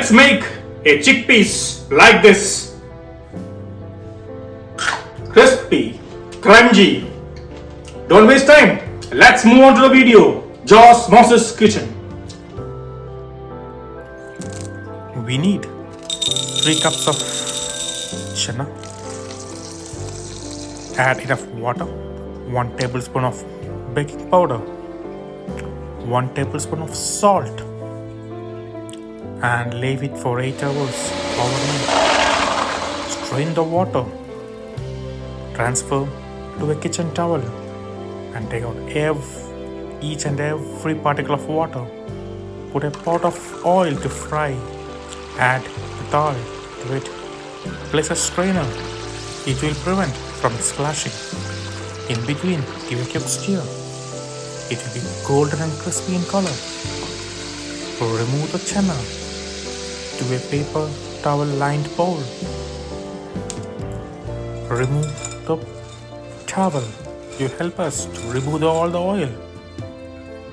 let's make a chickpeas like this. Crispy, crunchy. Don't waste time. Let's move on to the video. Josh Moses Kitchen. We need 3 cups of chana. Add enough water. 1 tablespoon of baking powder. 1 tablespoon of salt. And leave it for 8 hours overnight. Strain the water. Transfer to a kitchen towel and take out each and every particle of water. Put a pot of oil to fry. Add the dal to it. Place a strainer. It will prevent from splashing. In between, give a quick stir. It will be golden and crispy in color. Remove the chana to a paper towel lined bowl. Remove the towel. You help us to remove all the oil.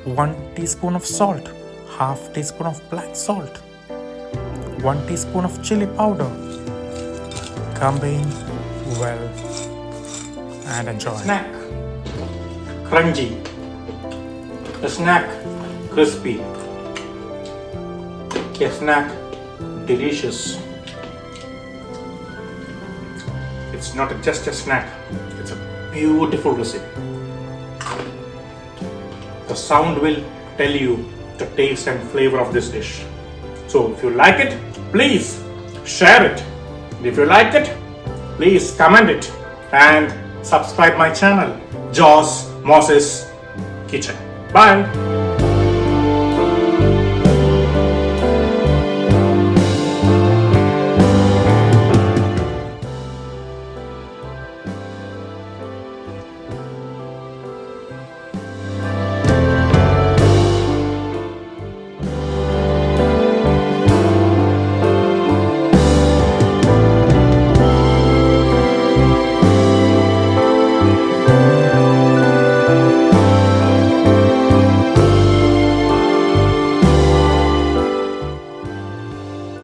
1 teaspoon of salt. Half teaspoon of black salt. 1 teaspoon of chili powder. Combine well and enjoy. Snack crunchy. A snack crispy. A snack delicious. It's not just a snack, it's a beautiful recipe. The sound will tell you the taste and flavor of this dish. So if you like it, please share it. If you like it, please comment it and subscribe my channel, Josh Moses Kitchen. Bye.